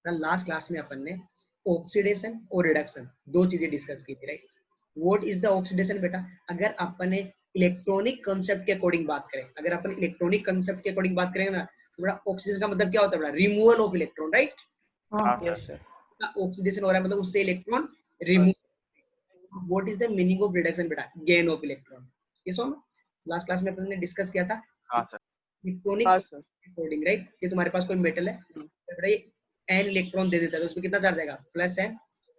Last class में अपन ने oxidation और रिडक्शन दो चीजें डिस्कस की थी, right? What is the oxidation बेटा? अगर अपन इलेक्ट्रॉनिक कंसेप्ट के अकॉर्डिंग बात करें, अगर अपन इलेक्ट्रॉनिक कंसेप्ट के अकॉर्डिंग बात करेंगे ना, तो बेटा ऑक्सीडेशन का मतलब क्या होता है बेटा? Removal of electron, right? Yes sir. Oxidation हो रहा है मतलब उससे electron remove. What is the meaning of reduction बेटा? Gain of electron. ये सो लास्ट क्लास में अपन ने डिस्कस किया था इलेक्ट्रॉनिक अकॉर्डिंग, राइट? ये तुम्हारे पास कोई मेटल है बेटा, ये n इलेक्ट्रॉन दे देता है तो उसमें कितना चार्ज आएगा? प्लस n,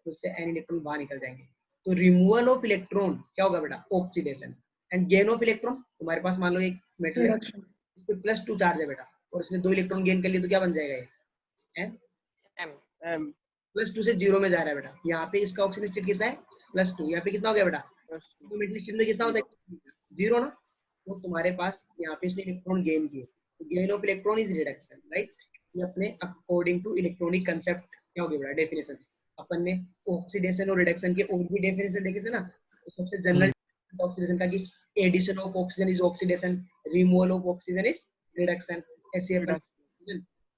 उससे n इलेक्ट्रॉन बाहर निकल जाएंगे। तो रिमूवल ऑफ इलेक्ट्रॉन क्या होगा बेटा? Oxidation. And gain of electron, तुम्हारे पास मान लो एक मेटल है, इस पे +2 चार्ज है बेटा, और इसमें 2 इलेक्ट्रॉन गेन कर लिए तो क्या बन जाएगा? ये m +2 से 0 में जा रहा है बेटा। यहाँ पे इसका ऑक्सीजन स्टेट कितना है? +2। यहाँ पे कितना हो गया बेटा? तो मेटल स्टेट में कितना होता है? 0 ना। तो तुम्हारे पास यहाँ पे इसने इलेक्ट्रॉन गेन किए, तो gain of electron is reduction, right? ये अपने अकॉर्डिंग टू इलेक्ट्रॉनिक कंसेप्ट क्या हो गया बेटा? डेफिनेशन। अपन ने ऑक्सीडेशन और रिडक्शन के और भी डेफिनेशन देखे थे ना, तो सबसे जनरल ऑक्सीडेशन का कि addition of oxygen is oxidation, removal of oxygen is reduction. ऐसे अपन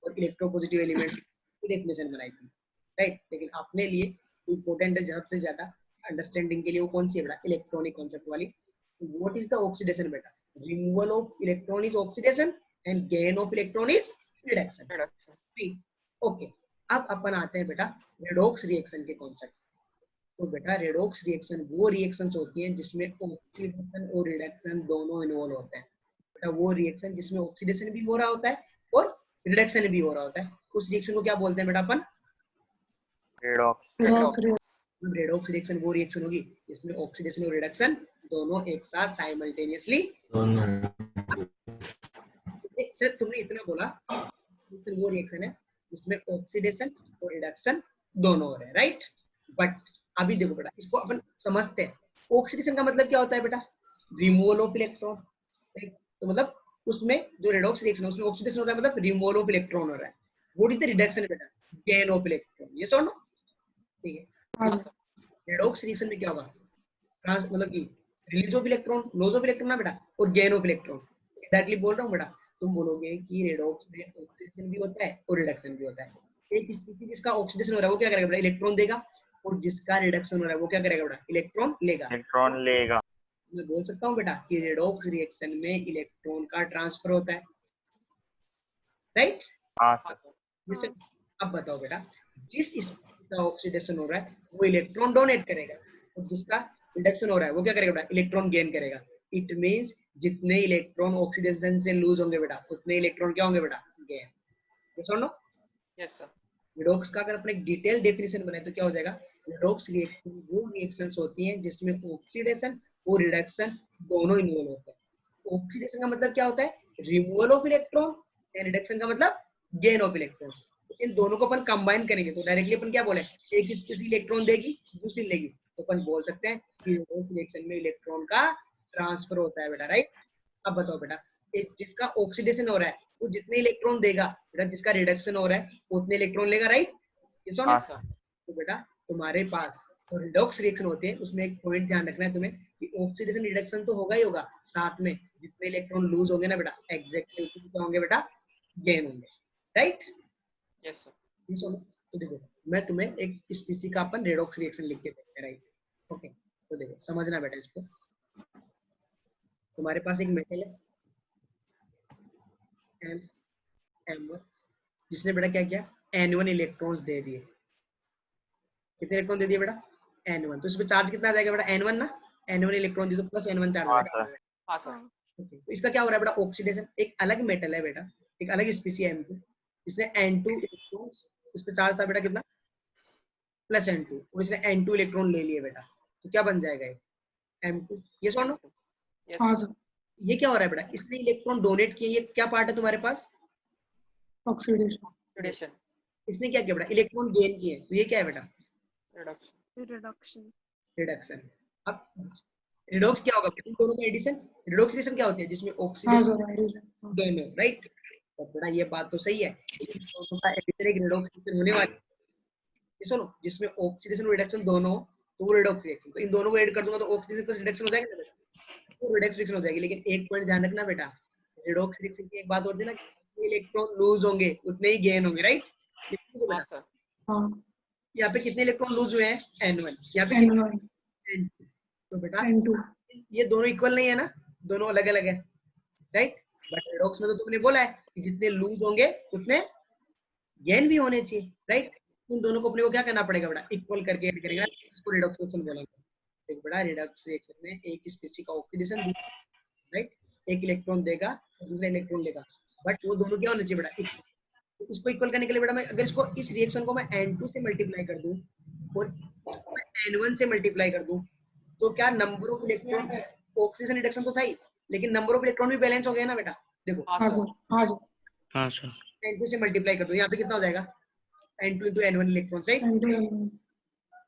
और इलेक्ट्रोपॉजिटिव एलिमेंट की डेफिनेशन बनाई थी, राइट? लेकिन अपने लिए इंपॉर्टेंट है सबसे ज्यादा अंडरस्टैंडिंग के लिए वो कौन सी है बेटा? इलेक्ट्रॉनिक कॉन्सेप्ट वाली। व्हाट इज द ऑक्सीडेशन बेटा? Removal of electron is oxidation and gain of electron is reduction. Okay, अब अपन आते हैं बेटा रेडॉक्स रिएक्शन के कॉन्सेप्ट। तो बेटा रेडॉक्स रिएक्शन वो रिएक्शंस होती हैं जिसमें ऑक्सीडेशन और रिडक्शन दोनों इन्वॉल्व होते हैं। बेटा वो रिएक्शन जिसमें ऑक्सीडेशन भी हो रहा होता है और रिडक्शन भी हो रहा होता है, उस रिएक्शन को क्या बोलते हैं बेटा अपन? रेडॉक्स। रेडॉक्स रिएक्शन वो रिएक्शन होगी जिसमें ऑक्सीडेशन और रिडक्शन दोनों एक साथ साइमल्टेनियसली। सर तुमने इतना बोला, वो रिएक्शन है जिसमें ऑक्सीडेशन और रिडक्शन दोनों हो रहे हैं, राइट? बट अभी देखो बेटा, इसको अपन समझते हैं। ऑक्सीडेशन का मतलब क्या होता है बेटा? Removal of electron. तो मतलब उसमें जो रेडॉक्स रिएक्शन है उसमें ऑक्सीडेशन हो रहा है, मतलब रिमूवल ऑफ इलेक्ट्रॉन हो रहा है। व्हाट इज द रिडक्शन बेटा? Gain of electron. ये सुनो, ठीक है? रेडॉक्स रिएक्शन में क्या होगा? ट्रांस मतलब कि release of electron, loss of electron ना बेटा, और गेन ऑफ इलेक्ट्रॉन। डायरेक्टली बोल रहा हूँ बेटा, तुम बोलोगे कि रेडॉक्स में ऑक्सीडेशन भी होता है और रिडक्शन भी होता है। एक स्पीशीज जिसका ऑक्सीडेशन हो रहा है वो क्या करेगा बेटा? इलेक्ट्रॉन देगा, और जिसका रिडक्शन हो रहा है वो क्या करेगा बेटा? इलेक्ट्रॉन लेगा। मैं बोल सकता हूँ बेटा कि रेडॉक्स रिएक्शन में इलेक्ट्रॉन का ट्रांसफर होता है, राइट? हाँ सर। अब बताओ बेटा, जिस स्पीशीज का ऑक्सीडेशन हो रहा है वो इलेक्ट्रॉन डोनेट करेगा, और जिसका रिडक्शन हो रहा है वो क्या करेगा बेटा? इलेक्ट्रॉन गेन करेगा। इट मींस जितने इलेक्ट्रॉन ऑक्सीडेशन से लूज होंगे बेटा, उतने इलेक्ट्रॉन क्या होंगे बेटा? गेन। यस और नो? Yes sir. रेडॉक्स का अगर अपने डिटेल डेफिनेशन बनाए तो क्या हो जाएगा? रेडॉक्स रिएक्शन वो रिएक्शंस होती हैं जिसमें ऑक्सीडेशन और रिडक्शन दोनों इन्वॉल्व होते हैं। ऑक्सीडेशन का मतलब क्या होता है? Removal of electron, and reduction का मतलब गेन ऑफ इलेक्ट्रॉन। इन दोनों को अपन कंबाइन करेंगे तो डायरेक्टली अपन क्या बोले? एक स्पीशीज इलेक्ट्रॉन देगी, दूसरी लेगी, तो अपन बोल सकते हैं कि रेडॉक्स रिएक्शन में इलेक्ट्रॉन का ट्रांसफर होता है बेटा, राइट? अब बताओ बेटा, जिसका ऑक्सीडेशन हो रहा है वो जितने इलेक्ट्रॉन देगा बेटा, जिसका रिडक्शन हो रहा है उतने इलेक्ट्रॉन लेगा, राइट? ये सुनो, तो बेटा तुम्हारे पास जो रिडॉक्स रिएक्शन होते हैं उसमें एक पॉइंट ध्यान रखना है तुम्हें कि ऑक्सीडेशन रिडक्शन तो होगा ही होगा, साथ में जितने इलेक्ट्रॉन लूज होंगे ना बेटा, एग्जैक्टली उतने क्या होंगे बेटा? गेन होंगे, राइट? Yes sir. ये सुनो, तो देखो मैं तुम्हें एक स्पीसी का अपन रेडॉक्स रिएक्शन लिख के देते हैं, राइट? ओके, तो देखो समझना बेटा इसको। तुम्हारे पास एक मेटल है M1, जिसने बेटा क्या किया? N1 इलेक्ट्रॉन्स दे दिए। कितने इलेक्ट्रॉन दे दिए बेटा? N1। तो इसमें चार्ज कितना आ जाएगा बेटा? N1 ना। N1 इलेक्ट्रॉन दी तो प्लस N1 चार्ज आ जाएगा। हां सर। ओके, तो इसका क्या हो रहा है बेटा? ऑक्सीडेशन। एक अलग मेटल है बेटा, एक अलग स्पीसी है M2, इसने N2 इलेक्ट्रॉन्स, इस पे चार्ज था बेटा कितना? प्लस N2, और इसने N2 इलेक्ट्रॉन ले लिए बेटा, तो क्या बन जाएगा ये? M2। ये सो नो? हां सर। ये क्या हो रहा है बेटा? इसने इलेक्ट्रॉन डोनेट किए, ये क्या पार्ट है तुम्हारे पास? ऑक्सीडेशन। इसने क्या किया बेटा? इलेक्ट्रॉन गेन किए, तो ये क्या है बेटा? रिडक्शन। अब रिडॉक्स क्या होगा? इन दोनों का एडिशन। रिडॉक्स रिएक्शन क्या होती है? जिसमें ऑक्सीडेशन दोनों, राइट? तो बेटा ये बात तो सही है, लेकिन दोनों का एडिशन एक रिडॉक्स रिएक्शन होने वाली है। सुनो, जिसमें ऑक्सीडेशन और रिडक्शन दोनों, तो वो रिडॉक्स रिएक्शन। तो इन दोनों को ऐड कर दूंगा तो ऑक्सीडेशन प्लस रिडक्शन हो जाएगा ना बेटा, तो रिडक्स रिएक्शन हो जाएगी। लेकिन एक पॉइंट ध्यान रखना बेटा, रिडॉक्स रिएक्शन की एक बात होती है ना, जितने इलेक्ट्रॉन लूज होंगे उतने ही गेन होंगे, राइट? हाँ यहाँ पे कितने इलेक्ट्रॉन लूज हुए हैं? N1। यहाँ पे N1 N2। तो बेटा N2 ये दोनों इक्वल नहीं है ना, दोनों अलग अलग है, राइट। बट रेडॉक्स में तो तुमने बोला है कि जितने लूज होंगे उतने गेन भी होने चाहिए, राइट। इन दोनों को अपने को क्या करना पड़ेगा बेटा? इक्वल करके ऐड करेगा, इसको रेडॉक्स रिएक्शन बोलेंगे। देख बेटा, रेडॉक्स रिएक्शन में एक स्पीशीज का ऑक्सीडेशन, राइट, एक इलेक्ट्रॉन देगा और दूसरा इलेक्ट्रॉन लेगा, बट वो दोनों क्या होने चाहिए बेटा? इक्वल। तो इसको इक्वल करने के लिए बेटा मैं अगर इसको इस रिएक्शन को मैं N2 से मल्टीप्लाई कर दूं और मैं N1 से मल्टीप्लाई कर दूं, तो क्या number of electron, oxygen reduction तो था ही, लेकिन नंबर ऑफ इलेक्ट्रॉन भी बैलेंस हो गया ना बेटा। देखो हाँ सर हाँ सर हाँ सर। N2 से मल्टीप्लाई कर दो, यहाँ पे कितना हो जाएगा? N2 into N1 electron, right. N2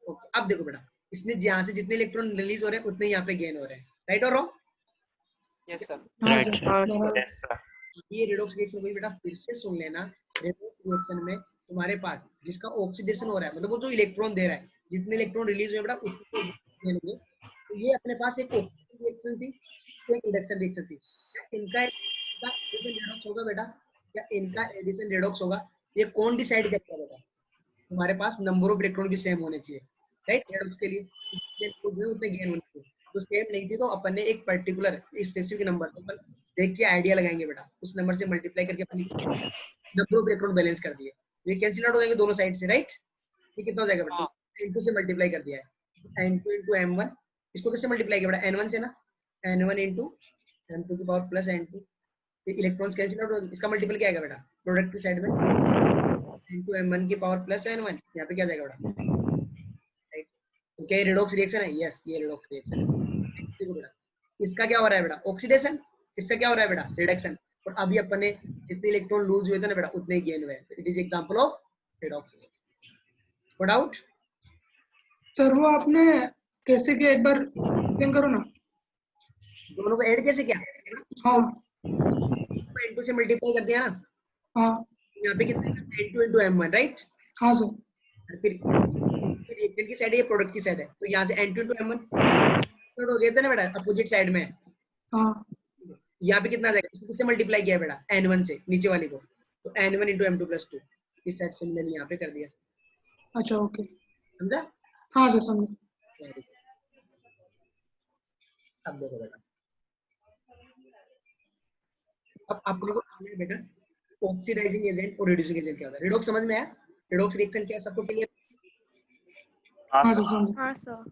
okay, अब देखो बेटा, इसने यहाँ से जितने इलेक्ट्रॉन रिलीज हो रहे हैं उतने यहाँ पे गेन हो रहे हैं, राइट और रॉन्ग? Yes sir. हाँ राइट सर यस सर। ये रेडॉक्स रिएक्शन को बेटा फिर से सुन लेना। रेडॉक्स रिएक्शन में तुम्हारे पास जिसका ऑक्सीडेशन हो रहा है, मतलब वो जो इलेक्ट्रॉन दे रहा है, जितने इलेक्ट्रॉन रिलीज हुए बेटा उतने गेन होंगे। तो ये अपने पास एक ऑक्सीजन रिएक्शन थी, एक इंडक्शन रिएक्शन थी। क्या इनका एडिशन रेडॉक्स होगा बेटा? क्या इनका एडिशन रेडॉक्स होगा? ये कौन डिसाइड करेगा बेटा? तुम्हारे पास नंबर ऑफ इलेक्ट्रॉन भी सेम होने चाहिए, राइट। रेडॉक्स के लिए जितने उतने गेन होने चाहिए। तो सेम नहीं थी तो अपन ने एक पर्टिकुलर स्पेसिफिक नंबर अपन देख के आइडिया लगाएंगे बेटा, उस नंबर से मल्टीप्लाई करके अपन नंबर ऑफ इलेक्ट्रॉन बैलेंस कर दिए, ये कैंसिल आउट हो जाएंगे दोनों साइड से, राइट। ये कितना हो जाएगा बेटा? N2 से मल्टीप्लाई कर दिया है, N2 into M1। इसको किससे मल्टीप्लाई किया बेटा? N1 से ना, N1 into M2 की power plus N2। Electrons cancel out हो, इसका मल्टीपल क्या आएगा बेटा? प्रोडक्ट की साइड में N2 M1 की पावर प्लस N1, यहाँ पे क्या जाएगा बेटा? राइट। तो क्या ये रेडॉक्स रिएक्शन है? यस, ये रेडॉक्स रिएक्शन है। देखो बेटा, इसका क्या हो रहा है बेटा? ऑक्सीडेशन। इसका क्या हो रहा है बेटा? रिडक्शन। और अभी अपन ने जितने इलेक्ट्रॉन लूज हुए थे ना बेटा उतने ही गेन हुए। It is example of redox reaction. No doubt sir वो आपने कैसे किया एक बार एक्सप्लेन करो ना। दोनों को ऐड कैसे किया? हाँ N2 से मल्टीप्लाई कर दिया ना, हाँ यहाँ पे कितना? N2 into M1, right. हाँ सर फिर रिएक्टेंट की साइड है, ये प्रोडक्ट की साइड है, तो यहाँ से N2 into M1 हो गया था ना बेटा, अपोजिट साइड में। हाँ यहाँ पे कितना आ जाएगा? इसको किससे मल्टीप्लाई किया बेटा? N1 से, नीचे वाली को, तो N1 into M2 plus 2। इस साइड सिमिलरली यहाँ पे कर दिया, अच्छा ओके समझा? हाँ सर समझ। अब देखो बेटा, अब आपको देखो बेटा ऑक्सीडाइजिंग एजेंट और रिड्यूसिंग एजेंट क्या होता है। रेडॉक्स समझ में आया? रेडॉक्स रिएक्शन क्या है सबको क्लियर? हाँ सर समझ। हाँ सर।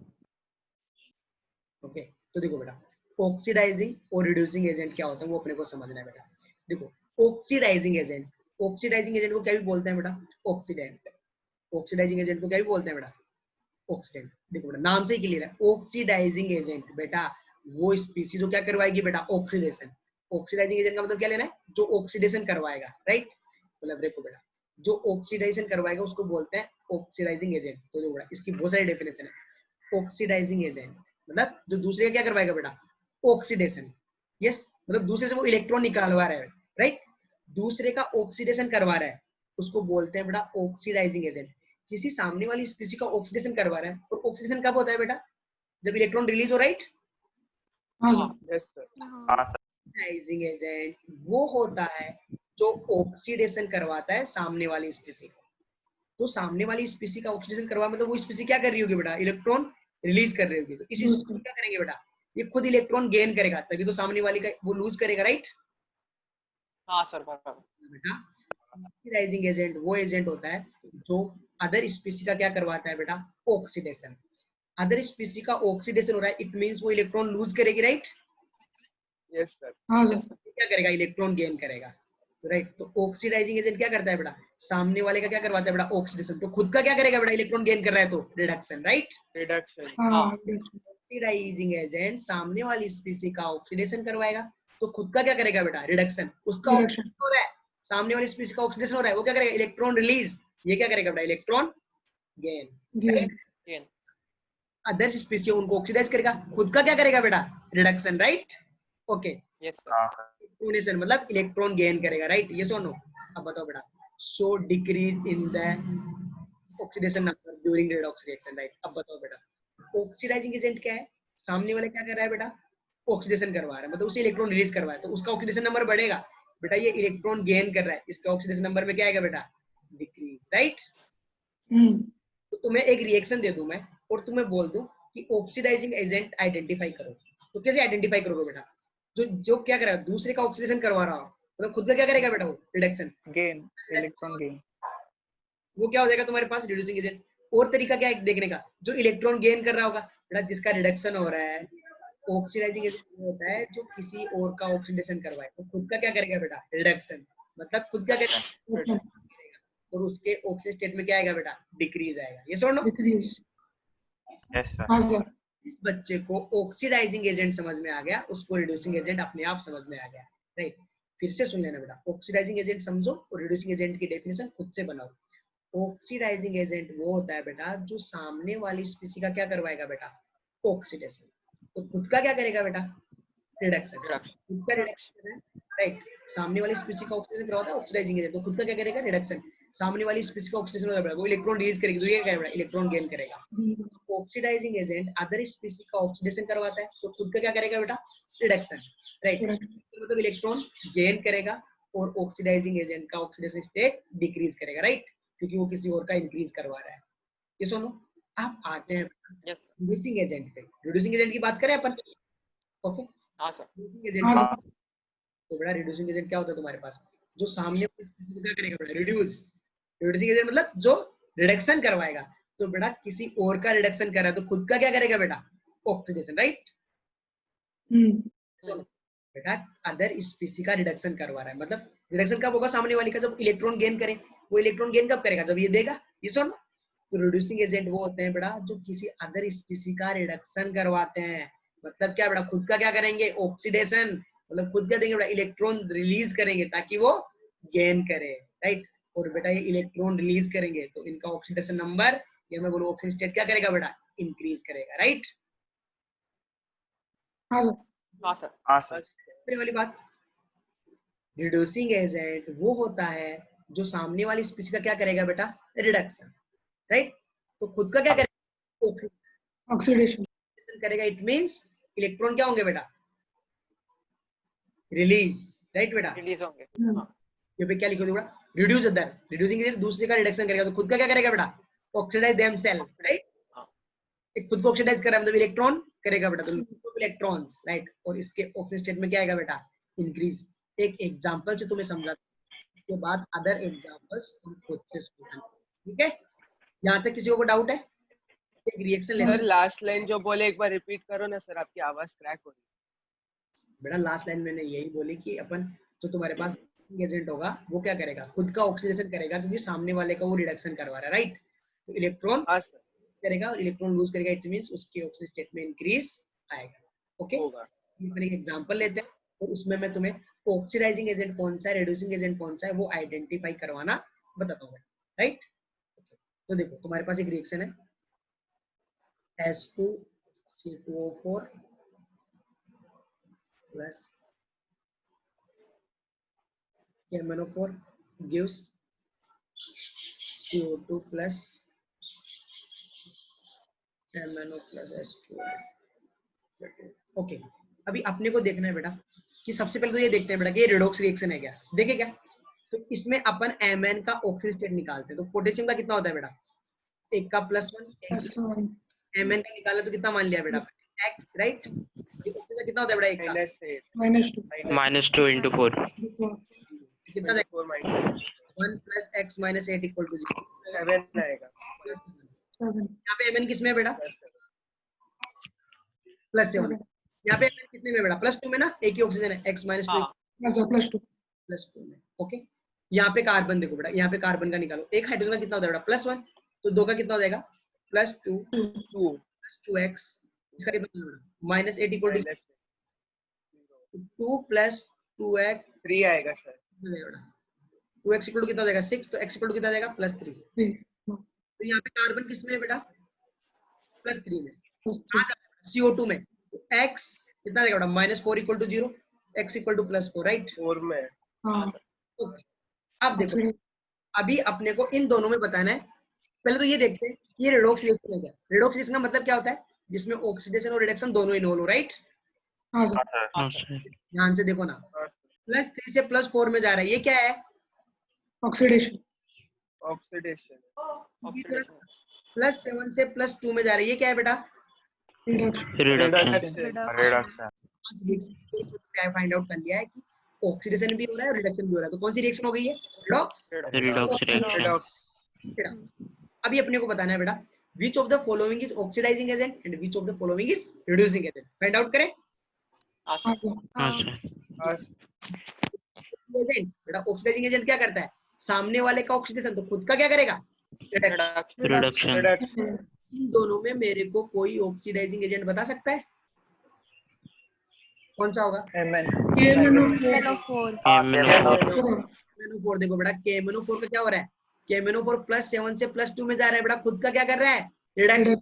ओके, तो देखो बेटा, ऑक्सीडाइजिंग और रिड्यूसिंग एजेंट क्या होता है वो अपने को समझना है बेटा। देखो ऑक्सीडाइजिंग एजेंट को क्या भी बोलते हैं बेटा? ऑक्सीडेंट। ऑक्सीडाइजिंग एजेंट को क्या भी बोलते हैं बेटा? ऑक्सीडेंट। देखो बेटा, नाम से ही क्लियर है, ऑक्सीडाइजिंग एजेंट बेटा वो स्पीशीज जो क्या करवाएगी बेटा? ऑक्सीडेशन। ऑक्सीडाइजिंग एजेंट का मतलब क्या लेना है? जो ऑक्सीडेशन करवाएगा, राइट। मतलब देखो बेटा, जो ऑक्सीडाइजेशन करवाएगा उसको बोलते हैं ऑक्सीडाइजिंग एजेंट। तो देखो बेटा, इसकी बहुत सारी डेफिनेशन है। ऑक्सीडाइजिंग एजेंट मतलब जो दूसरे का क्या करवाएगा बेटा? ऑक्सीडेशन। यस, मतलब दूसरे से वो इलेक्ट्रॉन निकालवा रहा है, राइट। दूसरे का ऑक्सीडेशन करवा रहा है, उसको बोलते हैं बेटा ऑक्सीडाइजिंग एजेंट। किसी सामने वाली स्पीशीज का ऑक्सीडेशन करवा रहा है, और ऑक्सीडेशन कब होता है बेटा? जब इलेक्ट्रॉन रिलीज हो, राइट। हाँ सर यस सर। हाँ सर। ऑक्सीडाइजिंग एजेंट वो होता है जो ऑक्सीडेशन करवाता है सामने वाली स्पीशीज को। तो सामने वाली स्पीशीज का ऑक्सीडेशन करवा मतलब वो स्पीशीज क्या कर रही होगी बेटा? इलेक्ट्रॉन रिलीज कर रही होगी। तो इस स्पीशीज क्या करेंगे बेटा? ये खुद इलेक्ट्रॉन गेन करेगा, तभी तो सामने वाली का वो लूज करेगा, राइट। हाँ सर बराबर। बेटा ऑक्सीडाइजिंग एजेंट वो एजेंट होता है जो अदर स्पीशीज का क्या करवाता है बेटा? ऑक्सीडेशन। अदर स्पीशीज का ऑक्सीडेशन हो रहा है, इट मींस वो इलेक्ट्रॉन लूज करेगी, राइट। Yes sir. हाँ सर क्या करेगा? इलेक्ट्रॉन गेन करेगा, राइट। तो ऑक्सीडाइजिंग एजेंट क्या करता है बेटा? सामने वाले का क्या करवाता है बेटा? ऑक्सीडेशन। तो खुद का क्या करेगा बेटा? इलेक्ट्रॉन गेन कर रहा है तो रिडक्शन, राइट। रिडक्शन। हाँ ऑक्सीडाइजिंग एजेंट सामने वाली स्पीशीज का ऑक्सीडेशन करवाएगा, तो खुद का क्या करेगा बेटा? रिडक्शन। उसका Reduction. ऑक्सीडेशन हो रहा है, सामने वाली स्पीशीज का ऑक्सीडेशन हो रहा है, वो क्या करेगा? Electron release. ये क्या करेगा बेटा? Electron gain. Gain gain. Others species उनको ऑक्सीडाइज करेगा, खुद का क्या करेगा बेटा? Reduction, right. Okay, yes sir. हाँ सर। इलेक्ट्रॉनेशन मतलब इलेक्ट्रॉन गेन करेगा, राइट। ये सुनो, अब बताओ बेटा, show decrease in the oxidation number during redox reaction, right. अब बताओ बेटा, ऑक्सीडाइजिंग एजेंट क्या है? सामने वाला क्या कर रहा है बेटा? ऑक्सीडेशन करवा रहा है, मतलब उसे इलेक्ट्रॉन रिलीज करवा रहा है, तो उसका ऑक्सीडेशन नंबर बढ़ेगा बेटा। ये इलेक्ट्रॉन गेन कर रहा है, इसका ऑक्सीडेशन नंबर में क्या आएगा बेटा? Decrease, right. तो तुम्हें एक रिएक्शन दे दूं मैं और तुम्हें बोल दूं कि ऑक्सीडाइजिंग एजेंट आइडेंटिफाई करो, तो कैसे आइडेंटिफाई करोगे बेटा? जो जो क्या करेगा, दूसरे का ऑक्सीडेशन करवा रहा हो, मतलब खुद का क्या करेगा बेटा? वो रिडक्शन गेन, इलेक्ट्रॉन गेन। वो क्या हो जाएगा तुम्हारे पास? Reducing agent. और तरीका क्या है देखने का? जो इलेक्ट्रॉन गेन कर रहा होगा बेटा, जिसका रिडक्शन हो रहा है। ऑक्सीडाइजिंग एजेंट वो होता है जो किसी और का ऑक्सीडेशन करवाए, तो खुद का क्या करेगा बेटा? रिडक्शन। मतलब खुद का करेगा और उसके ऑक्सीजन स्टेट में क्या आएगा बेटा? डिक्रीज आएगा। ये सुनो, डिक्रीज। Yes sir. हाँ सर। इस बच्चे को ऑक्सीडाइजिंग एजेंट समझ में आ गया, उसको रिड्यूसिंग एजेंट अपने आप समझ में आ गया। राइट, फिर से सुन लेना बेटा, ऑक्सीडाइजिंग एजेंट समझो और रिड्यूसिंग एजेंट की डेफिनेशन खुद से बनाओ। ऑक्सीडाइजिंग एजेंट वो होता है बेटा जो सामने वाली स्पीसी का क्या करवाएगा बेटा? ऑक्सीडेशन। तो खुद का क्या करेगा बेटा? रिडक्शन। खुद का रिडक्शन है, राइट। सामने वाली स्पीसी का ऑक्सीडेशन करवाता है ऑक्सीडाइजिंग एजेंट, तो खुद का क्या करेगा? रिडक्शन। सामने वाली स्पीसी का ऑक्सीडेशन हो जाएगा, वो इलेक्ट्रॉन रिलीज करेगी, तो ये क्या करेगा? इलेक्ट्रॉन गेन करेगा। ऑक्सीडाइजिंग एजेंट अदर स्पीसी का ऑक्सीडेशन करवाता है, तो खुद का क्या करेगा बेटा? Reduction, right. मतलब इलेक्ट्रॉन गेन करेगा और ऑक्सीडाइजिंग एजेंट का ऑक्सीडेशन स्टेट डिक्रीज करेगा, राइट, क्योंकि वो किसी और का इंक्रीज करवा रहा है। ये सुनो, आप आते हैं रिड्यूसिंग एजेंट पे। रिड्यूसिंग एजेंट की बात करें अपन, ओके? हाँ सर। रिड्यूसिंग एजेंट, तो बेटा रिड्यूसिंग एजेंट क्या होता है तुम्हारे पास? जो सामने वाली स्पीसी को क्या करेगा बेटा? रिड्यूस। रिड्यूसिंग एजेंट मतलब जो रिडक्शन करवाएगा। तो बेटा किसी और का रिडक्शन कर रहा है, तो खुद का क्या करेगा बेटा? Oxidation, right. बेटा अदर स्पीसी का रिडक्शन करवा रहा है, मतलब रिडक्शन कब होगा? सामने वाली का जब इलेक्ट्रॉन गेन करे। वो इलेक्ट्रॉन गेन कब करेगा? जब ये देगा। ये सुन, तो रिड्यूसिंग एजेंट वो होते हैं बेटा जो किसी अदर स्पीसी का रिडक्शन करवाते हैं। मतलब क्या बेटा? खुद का क्या करेंगे? ऑक्सीडेशन। मतलब खुद क्या देंगे बेटा? इलेक्ट्रॉन रिलीज करेंगे ताकि वो गेन करे, राइट। और बेटा ये इलेक्ट्रॉन रिलीज करेंगे तो इनका ऑक्सीडेशन नंबर, ये मैं बोलूं ऑक्सीजन स्टेट क्या करेगा बेटा? इंक्रीज करेगा, राइट। हाँ सर। हाँ सर। हाँ सर। वाली बात, रिड्यूसिंग एजेंट वो होता है जो सामने वाली स्पीसी का क्या करेगा बेटा? Reduction, right. तो खुद का क्या करेगा? ऑक्सीडेशन करेगा। इट मींस इलेक्ट्रॉन क्या होंगे बेटा? रिलीज, राइट बेटा। रिलीज होंगे। ये पे क्या लिखो बेटा? Reduce other. रिड्यूसिंग एजेंट दूसरे का रिडक्शन करेगा, तो खुद का क्या करेगा बेटा? Oxidise themselves, right. एक खुद को ऑक्सीडाइज कर रहा है मतलब इलेक्ट्रॉन करेगा बेटा, तो इलेक्ट्रॉन्स, राइट। और इसके ऑक्सीजन स्टेट में क्या आएगा बेटा? इंक्रीज। एक एग्जांपल से तुम्हें समझाता हूं, उसके बाद अदर एग्जांपल्स तुम खुद से सुनना, ठीक है? यहां तक किसी को डाउट है? एक रिएक्शन लेते सर हैं लास्ट लाइन जो बोले एक बार रिपीट करो ना सर, आपकी आवाज क्रैक हो रही बेटा। लास्ट लाइन मैंने यही बोली कि अपन जो तुम्हारे पास एजेंट होगा वो क्या करेगा? खुद का ऑक्सीडेशन करेगा, क्योंकि सामने वाले का वो रिडक्शन करवा रहा है, राइट। तो इलेक्ट्रॉन है। हाँ सर। करेगा और इलेक्ट्रॉन लूज करेगा, इट मींस उसके ऑक्सीजन स्टेट में इंक्रीज आएगा, ओके। होगा। अपन एक एग्जांपल लेते हैं और उसमें मैं तुम्हें ऑक्सीडाइजिंग एजेंट कौन सा है, रिड्यूसिंग एजेंट कौन सा है, वो आइडेंटिफाई करवाना बताता हूं, राइट। तो देखो तुम्हारे पास एक रिएक्शन है H2C2O4 plus KMnO4 gives CO2 plus MnO plus H2O। Okay, अभी अपने को देखना है बेटा कि सबसे पहले तो ये देखते हैं बेटा कि ये रिडॉक्स रिएक्शन है क्या, देखे क्या? तो इसमें अपन Mn का ऑक्सीजन स्टेट निकालते हैं, तो पोटेशियम का कितना होता है बेटा? एक का +1, Mn का निकाला तो कितना मान लिया बेटा? X, right. ऑक्सीजन का कितना होता है बेटा? एक का -2 -2 × 4। कितना जाएगा? 1 + x - 8 = 0। 7 आएगा। यहाँ पे Mn किसमें है बेटा? +7। यहाँ पे Mn कितने में बेटा? +2 में ना, एक ही ऑक्सीजन है, x - 2 +2 में, ओके। यहाँ पे कार्बन देखो बेटा, यहाँ पे कार्बन का निकालो, एक हाइड्रोजन का कितना होता है बेटा? +1, तो दो का कितना हो जाएगा? +2 + 2x, इसका कितना होगा बेटा? -8 = 2 + 2x 3 आएगा सर। 2x = कितना हो जाएगा? 6, तो x = कितना आ जाएगा? +3। तो यहाँ पे कार्बन किसमें है बेटा? +3 में। CO2 में, तो x कितना आ जाएगा बेटा? -4 = 0, x = +4, राइट। 4 में। ओके, अब देखो अभी अपने को इन दोनों में बताना है। पहले तो ये देखते हैं कि ये रेडॉक्स रिएक्शन है क्या। रेडॉक्स रिएक्शन का मतलब क्या होता है? जिसमें ऑक्सीडेशन और रिडक्शन दोनों इन्वॉल्व हो, राइट। हाँ सर। ध्यान से देखो ना, +3 से +4 में जा रहा है, ये क्या है? ऑक्सीडेशन। ऑक्सीडेशन +7 से +2 में जा रही है, क्या है बेटा? रिडक्शन रिडक्शन क्या फाइंड आउट कर लिया है कि ऑक्सीडेशन भी हो रहा है और रिडक्शन भी हो रहा है, तो कौन सी रिएक्शन हो गई है? रिडॉक्स रिडॉक्स रिएक्शन अभी अपने को बताना है बेटा which of the following is oxidizing agent and which of the following is reducing agent, find out करें। हाँ सर एजेंट बेटा ऑक्सीडाइजिंग एजेंट क्या करता है? सामने वाले का ऑक्सीडेशन, तो खुद का क्या करेगा? रिडक्शन इन दोनों में मेरे को कोई ऑक्सीडाइजिंग एजेंट बता सकता है? कौन सा होगा? KMnO4 KMnO4 देखो बेटा KMnO4 का क्या हो रहा है? KMnO4 +7 से +2 में जा रहा है बेटा, खुद का क्या कर रहा है? रिडक्शन।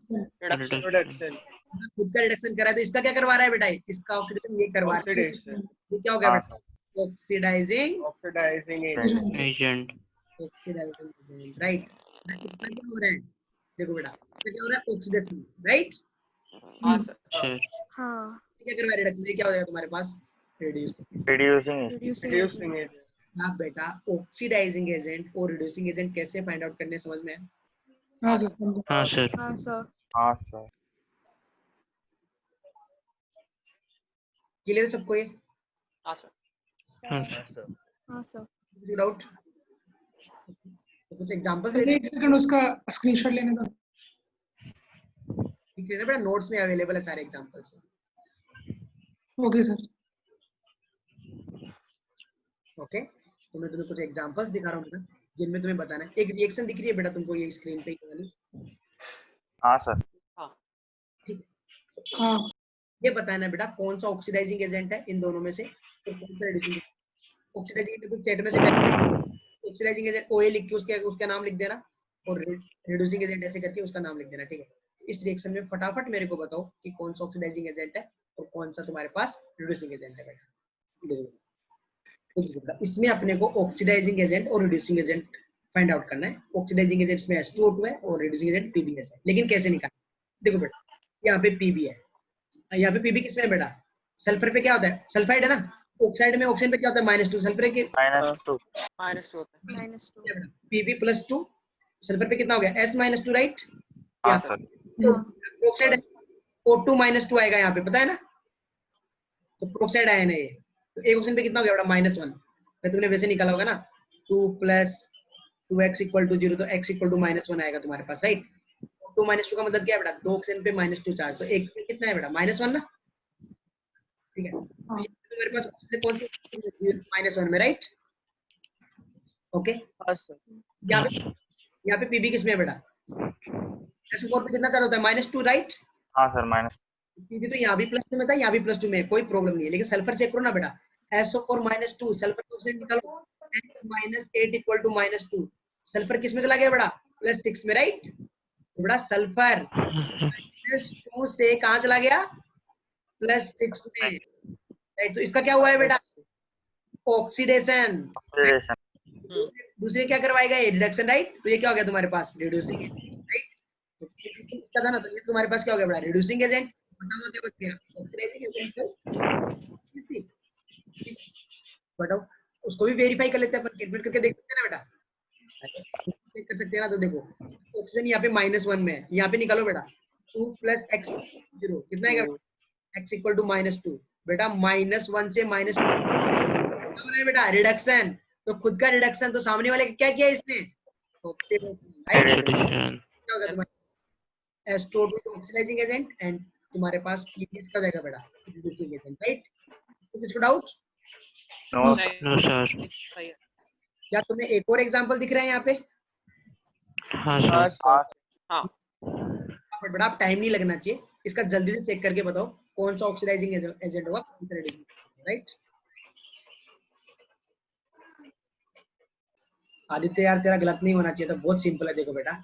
खुद का रिडक्शन कर रहा है, तो इसका क्या करवा रहा है बेटा? इसका ऑक्सीडेशन ये करवा रहा है, ये क्या हो गया बेटा? Oxidising agent oxidising, right. इसका क्या हो रहा है? देखो बेटा इसका क्या हो रहा है? Oxidation, right. हाँ सर क्या करवा रहा है? रिडक्शन, ये क्या हो जाएगा तुम्हारे पास? रिड्यूसिंग हाँ बेटा ऑक्सीडाइजिंग एजेंट और रिड्यूसिंग एजेंट कैसे फाइंड आउट करने समझ में है? हाँ सर हाँ सर क्लियर सबको ये? हाँ सर डाउट? तो कुछ एग्जांपल्स एक सेकंड उसका स्क्रीनशॉट लेने दो। लिख लेना बेटा, नोट्स में अवेलेबल है सारे एग्जांपल्स। Okay sir. ओके तो मैं तुम्हें कुछ एग्जांपल्स दिखा रहा हूँ बेटा जिनमें तुम्हें बताना है। एक रिएक्शन दिख रही है बेटा तुमको ये स्क्रीन पे वाली? हाँ सर ठीक हाँ ये बताना है बेटा कौन सा ऑक्सीडाइजिंग एजेंट है इन दोनों में से और कौन सा रिड्यूसिंग। ऑक्सीडाइजिंग एजेंट चैट में से ऑक्सीडाइजिंग एजेंट OA लिख के उसका नाम लिख देना और रिड्यूसिंग एजेंट ऐसे करके उसका नाम लिख देना, ठीक है। इस रिएक्शन में फटाफट मेरे को बताओ कि कौन सा ऑक्सीडाइजिंग एजेंट है और कौन सा तुम्हारे पास रिड्यूसिंग एजेंट है बेटा। इसमें अपने को ऑक्सीडाइजिंग एजेंट और रिड्यूसिंग एजेंट फाइंड आउट करना है। ऑक्सीडाइजिंग एजेंट में H2O2 है और रिड्यूसिंग एजेंट PbS है, लेकिन कैसे निकालना? देखो बेटा यहाँ पे Pb है, यहाँ पे Pb किसमें है बेटा? सल्फर पे क्या होता है? सल्फाइड है ना। ऑक्साइड में ऑक्सीजन पे क्या होता है? -2। सल्फर के -2 Pb +2, सल्फर पे कितना हो गया? S-2, right. हाँ सर ऑक्साइड है O2 -2 आएगा यहाँ पे, पता है ना। तो प्रोक्साइड आयन है ये, तो एक ऑक्सीजन पे कितना हो गया बेटा? -1। तो तुमने वैसे निकाला होगा ना 2 + 2x = 0, तो x = -1 आएगा तुम्हारे पास, राइट। 2 -2 का मतलब क्या है बेटा? दो ऑक्सीजन पे -2 चार्ज, तो एक पे कितना है बेटा? -1 ना, ठीक है। तो तुम्हारे पास ऑक्सीजन कौन सी -1 में, राइट। ओके यहाँ पे Pb किसमें है बेटा? S4 पे कितना चार्ज होता है? -2, राइट। हाँ सर Pb तो यहाँ भी +2 में था, यहाँ भी +2 में, कोई प्रॉब्लम नहीं है, लेकिन सल्फर चेक करो ना बेटा। SO4 -2, सल्फर को से निकालो, x - 8 = -2, सल्फर किस में चला गया बेटा? +6 में, राइट। तो बेटा सल्फर -2 से कहाँ चला गया? +6 में, राइट। तो इसका क्या हुआ है बेटा? ऑक्सीडेशन। दूसरे क्या करवाएगा? ये रिडक्शन, राइट। तो ये क्या हो गया तुम्हारे पास? Reducing, right. तो इसका था ना, तो ये तुम्हारे पास क्या हो गया बेटा? Reducing agent. बताओ क्या बच गया? Oxidising agent. बताओ उसको भी वेरीफाई कर लेते हैं अपन, कैलकुलेट करके देख सकते हैं ना बेटा, चेक कर सकते हैं ना। तो देखो ऑक्सीजन यहाँ पे -1 में है, यहाँ पे निकालो बेटा 2 + x 0 कितना आएगा? x = -2 बेटा। -1 से -2 क्या हो रहा है बेटा? रिडक्शन। तो खुद का रिडक्शन, तो सामने वाले का क्या किया इसने? Oxidation, right. क्या होगा तुम्हारे H2O2 ऑक्सीडाइजिंग एजेंट एंड तुम्हारे पास PbS का जाएगा बेटा रिड्यूसिंग एजेंट, राइट। तो किसको डाउट? नो सर क्या तुम्हें एक और एग्जांपल दिख रहा है यहाँ पे? हाँ सर बट बेटा आप टाइम नहीं लगना चाहिए, इसका जल्दी से चेक करके बताओ कौन सा ऑक्सीडाइजिंग एजेंट होगा, कौन सा रिड्यूसिंग, राइट। आदित्य यार तेरा गलत नहीं होना चाहिए, तो बहुत सिंपल है। देखो बेटा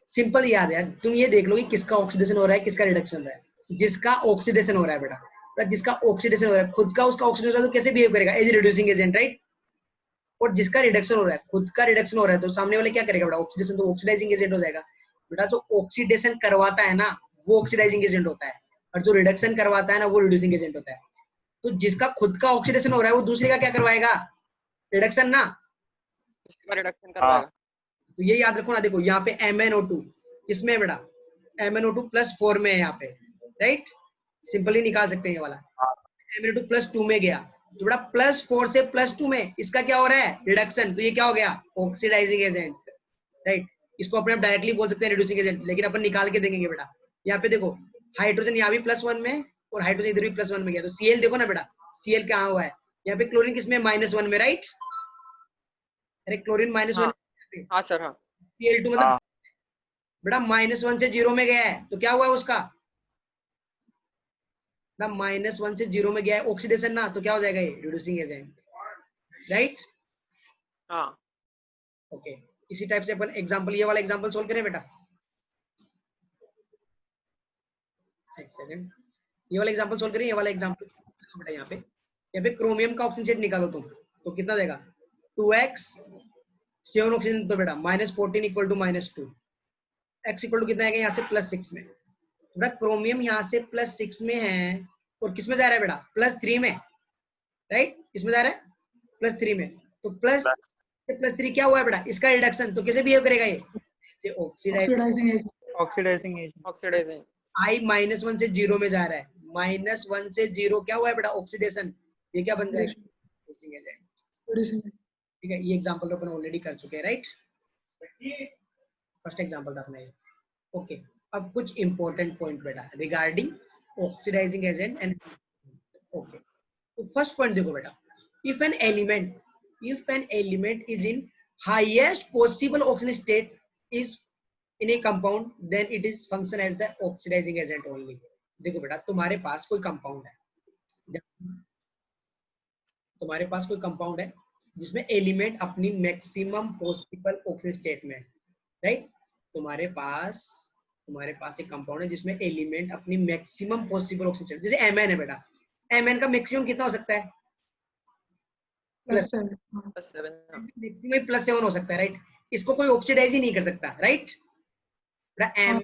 सिंपल याद है, तुम ये देख लो कि किसका ऑक्सीडेशन हो रहा है, किसका रिडक्शन हो रहा है। जिसका ऑक्सीडेशन हो रहा है बेटा, जिसका ऑक्सीडेशन हो रहा है, खुद का उसका ऑक्सीडेशन हो रहा है, तो कैसे बिहेव करेगा? As reducing agent, right. और जिसका रिडक्शन हो रहा है, खुद का रिडक्शन हो रहा है, तो सामने वाले क्या करेगा बेटा? ऑक्सीडेशन, तो ऑक्सीडाइजिंग एजेंट हो जाएगा बेटा। जो ऑक्सीडेशन करवाता है ना वो ऑक्सीडाइजिंग एजेंट होता है, और जो रिडक्शन करवाता है ना वो रिड्यूसिंग एजेंट होता है। तो जिसका खुद का ऑक्सीडेशन हो रहा है वो दूसरे का क्या करवाएगा? रिडक्शन ना, रिडक्शन करवाएगा। तो ये याद रखो ना, देखो यहाँ पे MnO2 किसमें है बेटा, MnO2 +4 में है यहाँ पे, राइट, सिंपली निकाल सकते हैं ये वाला। MnO2 +2 में गया, तो बेटा +4 से +2 में इसका क्या हो रहा है, रिडक्शन, तो ये क्या हो गया, ऑक्सीडाइजिंग एजेंट, राइट। इसको अपने आप डायरेक्टली बोल सकते हैं रिड्यूसिंग एजेंट, लेकिन अपन निकाल के देखेंगे बेटा। यहाँ पे देखो हाइड्रोजन यहाँ भी +1 में और हाइड्रोजन इधर भी +1 में गया, तो Cl देखो ना बेटा, Cl कहाँ हुआ है, यहाँ पे क्लोरीन किसमें -1 में, राइट, अरे क्लोरीन -1, हाँ सर, हाँ। Cl2 मतलब बेटा -1 से 0 में गया है, तो क्या हुआ है उसका, -1 से 0 में गया है, ऑक्सीडेशन ना, तो क्या हो जाएगा ये, रिड्यूसिंग एजेंट, राइट। हाँ ओके, इसी टाइप से अपन एग्जांपल, ये वाला एग्जांपल सोल्व करें बेटा, एक सेकंड, ये वाला एग्जांपल सोल्व करें, ये वाला एग्जांपल बेटा, यहाँ पे क्रोमियम का ऑक्सीजन स्टेट निकालो तुम, तो कितना देगा, 2x 7 ऑक्सीजन, तो बेटा -14 = -2, x = कितना आएगा यहाँ से +6 में, बेटा क्रोमियम यहाँ से +6 में है और किस में जा रहा है बेटा, +3 में, राइट, किसमें जा रहा है, +3 में, तो +3 क्या हुआ है बेटा, इसका रिडक्शन, तो कैसे बिहेव करेगा ये, ऑक्सीडाइजिंग एजेंट। ऑक्सीडाइजिंग, I -1 से 0 में जा रहा है, -1 से 0 क्या हुआ है बेटा, ऑक्सीडेशन, ये क्या बन जाएगा, रिड्यूसिंग एजेंट, ठीक है। ये एग्जांपल तो अपन ऑलरेडी कर चुके हैं, राइट, फर्स्ट एग्जांपल था अपना ये। ओके, अब कुछ इंपॉर्टेंट पॉइंट बेटा regarding oxidising agent and, okay, तो फर्स्ट पॉइंट देखो बेटा, if an element is in highest possible oxygen state is in a compound, then it is function as the oxidizing agent only। देखो बेटा, तुम्हारे पास कोई compound है, जिसमें एलिमेंट अपनी मैक्सिमम पॉसिबल ऑक्सीजन स्टेट में, राइट, तुम्हारे पास एक कंपाउंड है जिसमें एलिमेंट अपनी मैक्सिमम पॉसिबल ऑक्सीजन स्टेट, जैसे Mn है बेटा, Mn का मैक्सिमम कितना हो सकता है, मैक्सिमम +7 हो सकता है, राइट, इसको कोई ऑक्सीडाइज ही नहीं कर सकता, राइट, M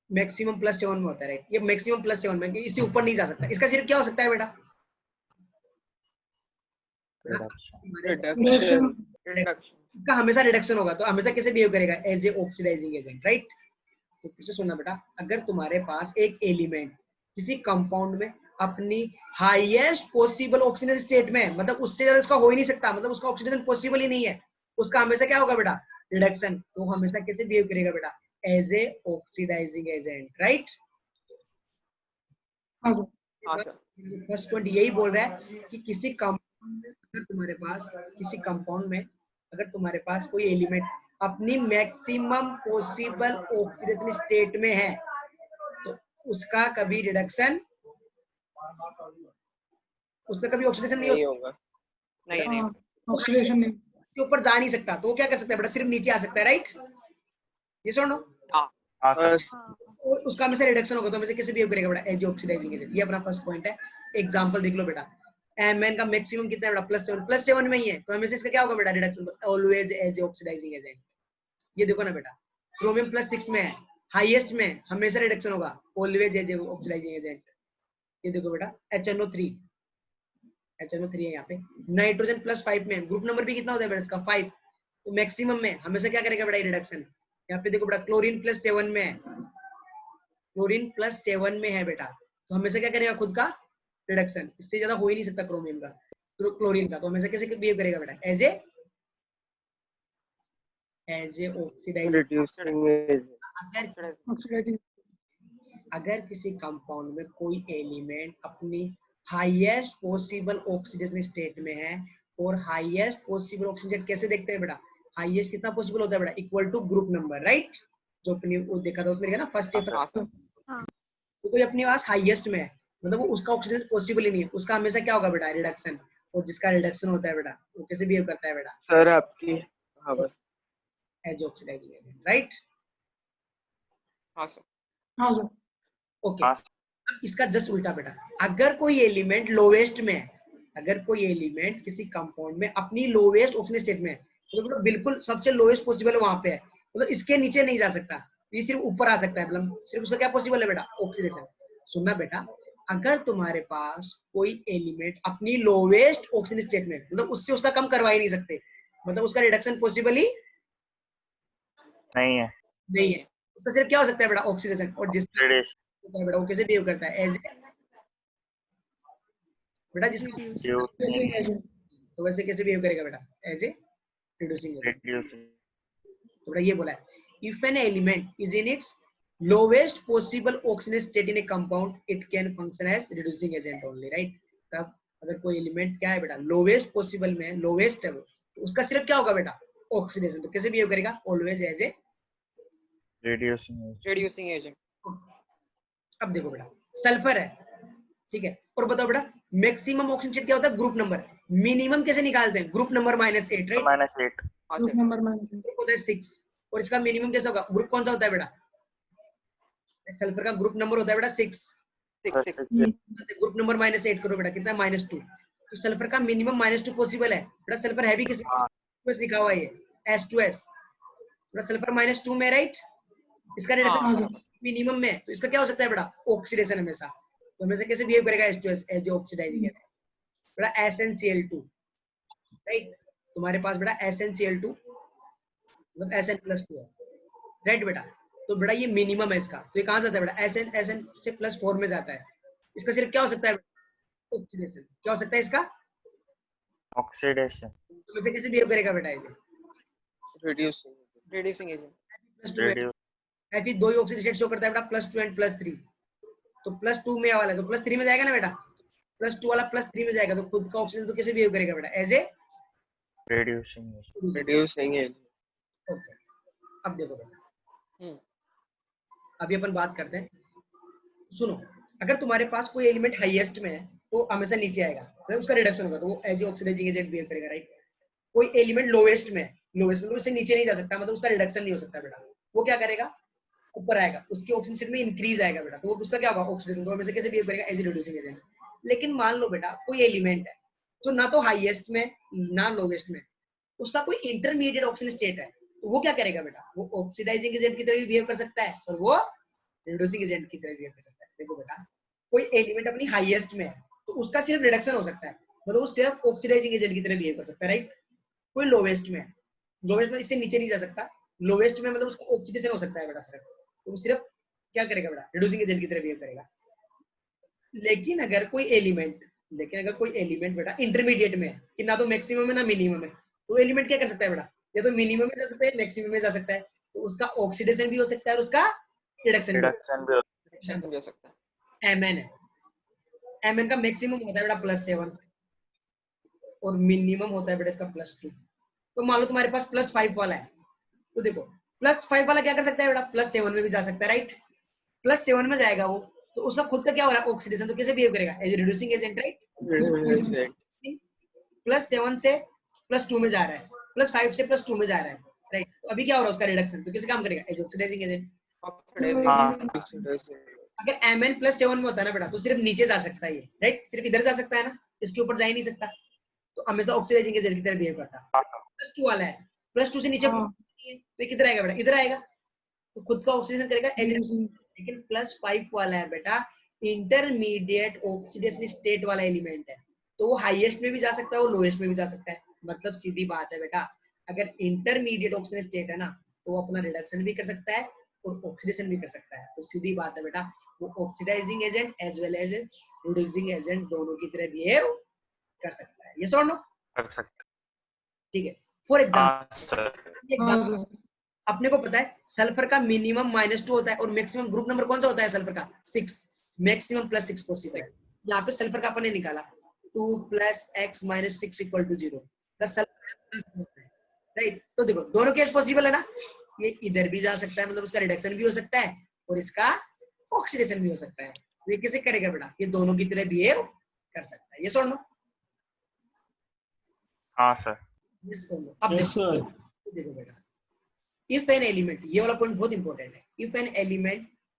मैक्सिमम +7 में होता है, राइट, ये मैक्सिमम +7 में, इससे ऊपर नहीं जा सकता, इसका सिर्फ क्या हो सकता है बेटा, रिडक्शन, इसका हमेशा रिडक्शन होगा, तो हमेशा कैसे बिहेव करेगा, as a oxidising agent, right. तो फिर से सुनना बेटा, अगर तुम्हारे पास एक एलिमेंट किसी कंपाउंड में अपनी हाईएस्ट पॉसिबल ऑक्सीजन स्टेट में, मतलब उससे ज्यादा इसका हो ही नहीं सकता, मतलब उसका ऑक्सीडेशन पॉसिबल ही नहीं है, उसका हमेशा क्या होगा बेटा, रिडक्शन, तो हमेशा कैसे बिहेव करेगा बेटा, as a oxidising agent, right. First point यही बोल रहा है कि किसी कंपाउंड में अगर तुम्हारे पास कोई एलिमेंट अपनी मैक्सिमम पॉसिबल ऑक्सीडेशन स्टेट में है, तो उसका कभी रिडक्शन, उसका कभी ऑक्सीडेशन नहीं होगा, नहीं ऑक्सीडेशन नहीं, के ऊपर जा नहीं सकता, तो वो क्या कर सकता है बेटा, सिर्फ नीचे आ सकता है, राइट, ये सुनो, और उसका हमेशा रिडक्शन होगा, तो हमेशा कैसे बिहेव करेगा बेटा, एज ऑक्सीडाइजिंग एजेंट। ये अपना फर्स्ट पॉइंट है। एग्जांपल देख लो बेटा, Mn का मैक्सिमम कितना है बेटा, +7 में ही है, तो हमेशा इसका क्या होगा बेटा, रिडक्शन, तो ऑलवेज एज ऑक्सीडाइजिंग एजेंट। ये देखो ना बेटा, क्रोमियम +6 में है, हाईएस्ट में, हमेशा रिडक्शन होगा, ऑलवेज एज ऑक्सीडाइजिंग एजेंट। ये देखो बेटा HNO3 है यहाँ पे, नाइट्रोजन +5 में, ग्रुप नंबर भी कितना होता है बेटा इसका 5, तो मैक्सिमम में हमेशा क्या करेगा बेटा, रिडक्शन। यहाँ पे देखो बेटा क्लोरीन +7 में है, क्लोरीन +7 में है बेटा, तो हमेशा क्या करेगा, खुद का रिडक्शन, इससे ज्यादा हो ही नहीं सकता क्रोमियम का, क्लोरीन का, तो हमेशा कैसे बिहेव करेगा बेटा, एज ए ऑक्सीडाइजिंग। अगर किसी कंपाउंड में कोई एलिमेंट अपनी हाईएस्ट पॉसिबल ऑक्सीडेशन स्टेट में है, और हाईएस्ट पॉसिबल ऑक्सीजन कैसे देखते हैं बेटा, हाईएस्ट कितना पॉसिबल होता है बेटा, equal to group number, right, जो अपनी वो देखा था उसमें, ना फर्स्ट तो कोई अपने पास हाईएस्ट में है, मतलब वो उसका ऑक्सीजन पॉसिबल ही नहीं है, उसका हमेशा क्या होगा बेटा, रिडक्शन, और जिसका रिडक्शन होता है बेटा, वो कैसे बिहेव करता है बेटा, सर आपकी, हाँ बस, एज ऑक्सीडाइजिंग एजेंट, राइट। हाँ सर, हाँ सर, ओके, इसका जस्ट उल्टा बेटा, अगर कोई एलिमेंट लोवेस्ट में है, अगर कोई एलिमेंट किसी कंपाउंड में अपनी लोवेस्ट ऑक्सीजन स्टेट में है, तो बिल्कुल सबसे लोवेस्ट पॉसिबल वहां पे है, मतलब इसके नीचे नहीं जा सकता, ये सिर्फ ऊपर आ सकता है, मतलब सिर्फ उसका क्या पॉसिबल है बेटा, ऑक्सीडेशन। सुनना बेटा, अगर तुम्हारे पास कोई एलिमेंट अपनी लोवेस्ट ऑक्सीजन स्टेट में, मतलब उससे उसका कम करवा ही नहीं सकते, मतलब उसका रिडक्शन पॉसिबल ही नहीं है। नहीं है। उसका सिर्फ क्या हो सकता है बेटा, ऑक्सीडेशन। और जिसका ऑक्सीडेशन, होता है बेटा वो कैसे बिहेव करता है, एज बेटा जिसका रिड्यूसिंग एजेंट। तो वैसे कैसे बिहेव करेगा बेटा, as a reducing agent. Reducing, तो बेटा ये बोला है, if an element is in its lowest possible oxidation state in a compound it can function as reducing agent only, right. तब अगर कोई एलिमेंट क्या है बेटा, लोवेस्ट पॉसिबल में लोवेस्ट है वो, तो उसका सिर्फ क्या होगा बेटा, ऑक्सीडेशन। तो कैसे बिहेव करेगा, always as a reducing agent. अब देखो बेटा, सल्फर है, ठीक है, और बताओ बेटा मैक्सिमम ऑक्सीजन स्टेट क्या होता है, ग्रुप नंबर। मिनिमम कैसे निकालते हैं, group number -8, right. -8, group number -8। Group होता है 6, और इसका मिनिमम कैसा होगा, ग्रुप कौन सा होता है बेटा, सल्फर का ग्रुप नंबर होता है बेटा 6। 6, ग्रुप नंबर -8 करो बेटा, कितना है, -2। तो सल्फर का मिनिमम -2 पॉसिबल है बेटा। सल्फर हैवी किस में लिखा हुआ है, ये H2S बेटा, सल्फर -2 में, राइट। इसका हाँ रिडक्शन सर। मिनिमम में, तो इसका क्या हो सकता है बेटा, ऑक्सीडेशन हमेशा। तो हमेशा कैसे बिहेव करेगा H2S, एज ऑक्सीडाइजिंग एजेंट बेटा, SnCl2, राइट। तुम्हारे पास बेटा SnCl2 मतलब Sn+2 है, राइट बेटा। तो बेटा ये मिनिमम है इसका, तो ये कहां जाता है बेटा, Sn से +4 में जाता है। इसका सिर्फ क्या हो सकता है, ऑक्सीडेशन। क्या हो सकता है इसका, ऑक्सीडेशन, तो वैसे कैसे बिहेव करेगा बेटा, ये रिड्यूसिंग एजेंट। +2 में Fe 2 ही ऑक्सीडेशन शो करता है बेटा, +2 एंड +3। तो +2 में वाला है तो +3 में जाएगा ना बेटा, +2 वाला +3 में जाएगा, तो खुद का ऑक्सीजन तो कैसे बिहेव करेगा बेटा, as a reducing, reducing agent. Okay. अब देखो बेटा, अभी अपन बात करते हैं, सुनो। अगर तुम्हारे पास कोई एलिमेंट हाईएस्ट में है तो हमेशा नीचे आएगा, मतलब उसका रिडक्शन होगा, तो वो एज ऑक्सीडाइजिंग एजेंट बिहेव करेगा, राइट। कोई एलिमेंट लोवेस्ट में है, लोवेस्ट मतलब उससे नीचे नहीं जा सकता, मतलब उसका रिडक्शन नहीं हो सकता बेटा, वो क्या करेगा, ऊपर आएगा, उसकी ऑक्सीजन स्टेट में इंक्रीज आएगा बेटा, तो वो उसका क्या होगा, ऑक्सीडेशन। तो हमेशा कैसे बिहेव करेगा, एज रिड्यूसिंग एजेंट। लेकिन मान लो बेटा कोई एलिमेंट है तो ना तो हाईएस्ट में ना लोवेस्ट में, उसका कोई इंटरमीडिएट ऑक्सीजन स्टेट है, तो वो क्या करेगा बेटा, वो ऑक्सीडाइजिंग एजेंट की तरह भी बिहेव कर सकता है और वो रिड्यूसिंग एजेंट की तरह बिहेव कर सकता है। देखो बेटा, कोई एलिमेंट अपनी हाईएस्ट में है तो उसका सिर्फ रिडक्शन हो सकता है, मतलब वो सिर्फ ऑक्सीडाइजिंग एजेंट की तरह बिहेव कर सकता है, राइट। कोई लोवेस्ट में है, लोवेस्ट में इससे नीचे नहीं जा सकता, लोवेस्ट में मतलब उसको ऑक्सीडेशन हो सकता है बेटा सिर्फ, तो वो सिर्फ क्या करेगा बेटा, रिड्यूसिंग एजेंट की तरह बिहेव करेगा। लेकिन अगर कोई एलिमेंट बेटा इंटरमीडिएट में है, कि ना तो मैक्सिमम है ना मिनिमम है, तो एलिमेंट क्या कर सकता है बेटा, या तो मिनिमम में जा सकता है, मैक्सिमम में जा सकता है, तो उसका ऑक्सीडेशन भी हो सकता है और उसका रिडक्शन भी हो सकता है। Mn है, Mn का मैक्सिमम होता है बेटा +7 और मिनिमम होता है बेटा इसका +2। तो मान लो तुम्हारे पास +5 वाला है, तो देखो +5 वाला क्या कर सकता है बेटा, +7 में भी जा सकता है, राइट। +7 में जाएगा वो, तो उसका खुद का क्या हो रहा है, ऑक्सीडेशन, तो कैसे बिहेव करेगा, एज रिड्यूसिंग एजेंट, राइट। +7 से +2 में जा रहा है, +5 से +2 में जा रहा है, राइट। तो अभी क्या हो रहा है उसका रिडक्शन, तो कैसे काम करेगा, एज ऑक्सीडाइजिंग एजेंट। अगर Mn +7 में होता है ना बेटा, तो सिर्फ नीचे जा सकता है ये, राइट, सिर्फ इधर जा सकता है ना, इसके ऊपर जा ही नहीं सकता, तो हमेशा ऑक्सीडाइजिंग एजेंट की तरह बिहेव करता है। +2 वाला है, +2 से नीचे तो ये किधर आएगा बेटा, इधर आएगा, तो खुद का ऑक्सीडेशन करेगा एज। लेकिन +5 वाला है बेटा इंटरमीडिएट ऑक्सीडेशन स्टेट वाला एलिमेंट है, तो वो हाईएस्ट में भी जा सकता है और लोएस्ट में भी जा सकता है। मतलब सीधी बात है बेटा, अगर इंटरमीडिएट ऑक्सीडेशन स्टेट है ना, तो वो अपना रिडक्शन भी कर सकता है और ऑक्सीडेशन भी कर सकता है। तो सीधी बात है बेटा, वो oxidising agent as well as reducing agent दोनों की तरह बिहेव कर सकता है। ये सर नो कर सकते, ठीक है। फॉर एग्जाम्पल अपने को पता है सल्फर का मिनिमम -2 होता है और मैक्सिमम ग्रुप नंबर कौन सा होता है सल्फर का, 6, मैक्सिमम +6 पॉसिबल है। यहाँ पे सल्फर का अपन ने निकाला 2 + x - 6 = 0, राइट। तो देखो दोनों केस पॉसिबल है ना, ये इधर भी जा सकता है, मतलब उसका रिडक्शन भी हो सकता है और इसका ऑक्सीडेशन भी हो सकता है। तो ये कैसे करेगा बेटा, ये दोनों की तरह बिहेव कर सकता है। ये सुन लो, हाँ सर, अब देखो बेटा, if an element, ये वाला पॉइंट बहुत इंपॉर्टेंट है, if an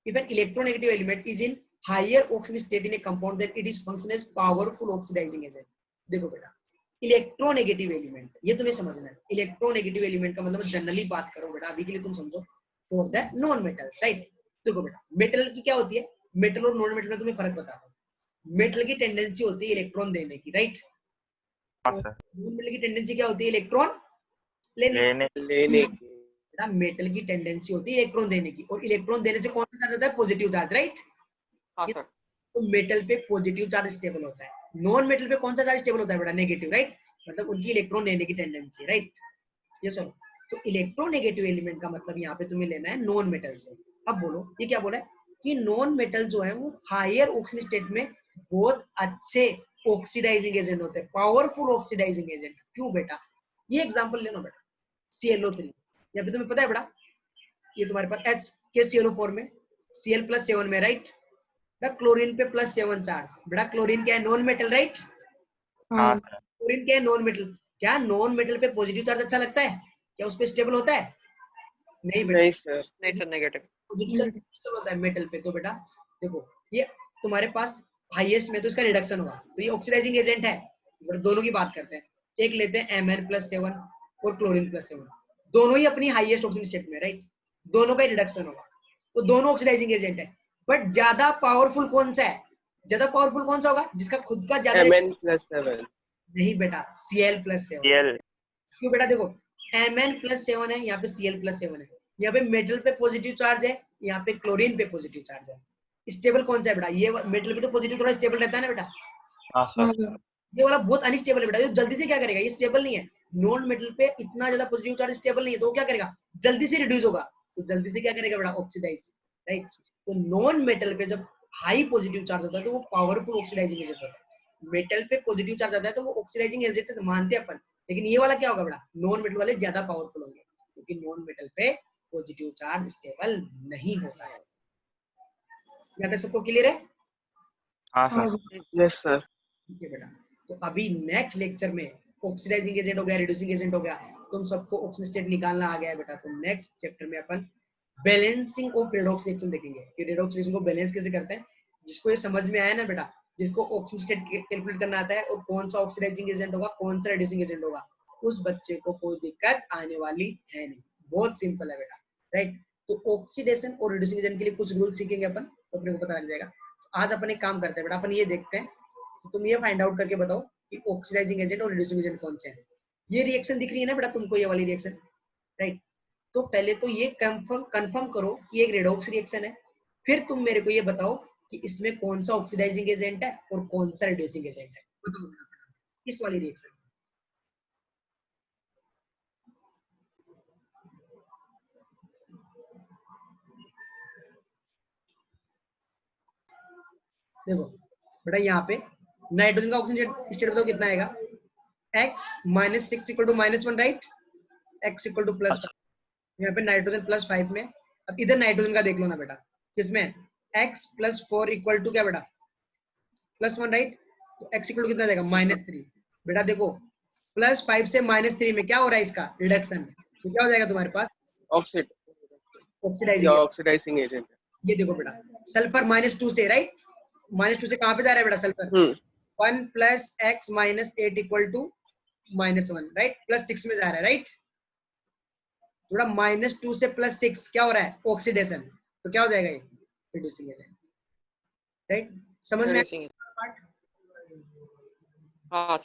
electronegative element is in higher oxidation state in a compound then it is function as powerful oxidizing agent। देखो बेटा इलेक्ट्रोनेगेटिव एलिमेंट, ये तुम्हें समझना है। इलेक्ट्रोनेगेटिव एलिमेंट का मतलब जनरली बात करो बेटा, अभी के लिए तुम समझो for the non metals, right. देखो बेटा मेटल की क्या होती है, मेटल और नॉन मेटल में तुम्हें फर्क बताता हूँ। मेटल की टेंडेंसी होती है इलेक्ट्रॉन देने की, राइट। हाँ सर, नॉन मेटल की टेंडेंसी क्या होती है, इलेक्ट्रॉन लेने लेने की। मेटल की टेंडेंसी होती है इलेक्ट्रॉन देने की, और इलेक्ट्रॉन देने से कौन सा चार्ज आता है? Positive charge, right? हाँ सर। तो मेटल पे पॉजिटिव चार्ज स्टेबल होता है, नॉन मेटल पे कौन सा चार्ज स्टेबल होता है बेटा? Negative, right? मतलब उनकी इलेक्ट्रॉन लेने की टेंडेंसी, राइट? ये सुनो, तो इलेक्ट्रोनेगेटिव एलिमेंट का मतलब यहाँ पे तुम्हें लेना है नॉन मेटल से। अब बोलो ये क्या बोला है कि नॉन मेटल जो है वो हायर ऑक्सीजन स्टेट में बहुत अच्छे ऑक्सीडाइजिंग एजेंट होते हैं, पावरफुल ऑक्सीडाइजिंग एजेंट। क्यों बेटा? ये एग्जांपल ले लो बेटा, ClO3, या फिर तुम्हें पता है बेटा ये तुम्हारे पास H के ClO4 में Cl+7 में, राइट? बेटा क्लोरीन पे +7 चार्ज, बेटा क्लोरीन क्या है? Non metal, right? हाँ सर। क्लोरीन क्या है? Non metal. क्या नॉन मेटल पे पॉजिटिव चार्ज अच्छा लगता है? क्या उस पे स्टेबल होता है? नहीं बेटा, नहीं सर, नहीं sir, negative. Positive charge stable होता है मेटल पे। तो बेटा देखो ये तुम्हारे पास हाईएस्ट में तो इसका रिडक्शन होगा, तो ये ऑक्सीडाइजिंग एजेंट है। बट दोनों की बात करते हैं, एक लेते हैं Mn+7 और क्लोरीन+7, दोनों ही अपनी हाईएस्ट ऑक्सीजन स्टेट में, राइट? दोनों का रिडक्शन होगा, तो दोनों ऑक्सीडाइजिंग एजेंट है। बट ज्यादा पावरफुल कौन सा है? ज्यादा पावरफुल कौन सा होगा? जिसका खुद का ज्यादा Mn+7। नहीं बेटा, Cl+7। Cl क्यों बेटा? देखो Mn+7 है, यहाँ पे Cl+7 है, यहाँ पे मेटल पे पॉजिटिव चार्ज है, यहाँ पे क्लोरीन पे पॉजिटिव चार्ज है। स्टेबल कौन सा है बेटा? ये मेटल पे तो पॉजिटिव थोड़ा स्टेबल रहता है ना बेटा, हाँ सर। ये वाला बहुत अनस्टेबल है बेटा, ये जल्दी से क्या करेगा? ये स्टेबल नहीं है, नॉन मेटल पे इतना ज्यादा पॉजिटिव चार्ज स्टेबल नहीं है, तो वो क्या करेगा? जल्दी से रिड्यूस होगा, तो जल्दी से क्या करेगा बेटा? Oxidise, right? तो नॉन मेटल पे जब हाई पॉजिटिव चार्ज होता है तो वो पावरफुल ऑक्सीडाइजिंग एजेंट होता है। मेटल पे पॉजिटिव चार्ज आता है तो वो ऑक्सीडाइजिंग एजेंट मानते हैं अपन, लेकिन ये वाला क्या होगा बेटा? नॉन मेटल वाले ज्यादा पावरफुल होंगे, क्योंकि नॉन मेटल पे पॉजिटिव चार्ज स्टेबल नहीं होता है। यहाँ तक सबको क्लियर है? हाँ सर। Yes sir. ठीक है बेटा, तो अभी नेक्स्ट लेक्चर में ऑक्सीडाइजिंग एजेंट हो गया, रिड्यूसिंग एजेंट हो गया, तुम सबको ऑक्सीजन स्टेट निकालना आ गया है बेटा। तो नेक्स्ट चैप्टर में अपन बैलेंसिंग ऑफ रेडॉक्स रिएक्शन देखेंगे कि रेडॉक्स रिएक्शन को बैलेंस कैसे करते हैं। जिसको ये समझ में आया ना बेटा, जिसको ऑक्सीजन स्टेट कैलकुलेट करना आता है और कौन सा ऑक्सीडाइजिंग एजेंट होगा, कौन सा रिड्यूसिंग एजेंट होगा, उस बच्चे को कोई दिक्कत आने वाली है नहीं, बहुत सिंपल है बेटा, राइट? तो ऑक्सीडेशन और रिड्यूसिंग एजेंट के लिए कुछ रूल सीखेंगे अपन, तो अपने को पता लग जाएगा। आज अपन एक काम करते हैं बेटा, अपन ये देखते हैं, तो तुम ये फाइंड आउट करके बताओ कि ऑक्सीडाइजिंग एजेंट और रिड्यूसिंग एजेंट कौन से हैं। ये रिएक्शन दिख रही है ना बेटा तुमको, ये वाली रिएक्शन, राइट? तो पहले तो ये कंफर्म करो कि एक रेडॉक्स रिएक्शन है, फिर तुम मेरे को ये बताओ कि इसमें कौन सा ऑक्सीडाइजिंग एजेंट है और कौन सा रिड्यूसिंग एजेंट है, बताओ इस वाली रिएक्शन। देखो बेटा यहाँ पे नाइट्रोजन का ऑक्सीजन स्टेट बताओ कितना आएगा? x -6 = -1, right? x = +5, यहाँ पे नाइट्रोजन +5 में। अब इधर नाइट्रोजन का देख लो ना बेटा, किसमें? x + 4 = क्या बेटा? +1, राइट? तो x = कितना जाएगा? -3। बेटा देखो +5 से -3 में क्या हो रहा है? इसका रिडक्शन, तो क्या हो जाएगा तुम्हारे पास? Oxidising agent. ये देखो बेटा सल्फर -2 से, राइट? -2 से कहाँ पे जा रहा है बेटा सल्फर? 1 + x - 8 = -1, right? +6 में जा रहा है, राइट? थोड़ा -2 से +6 क्या हो रहा है? ऑक्सीडेशन, तो क्या हो जाएगा ये? Reducing agent, right? समझ में आया? हाँ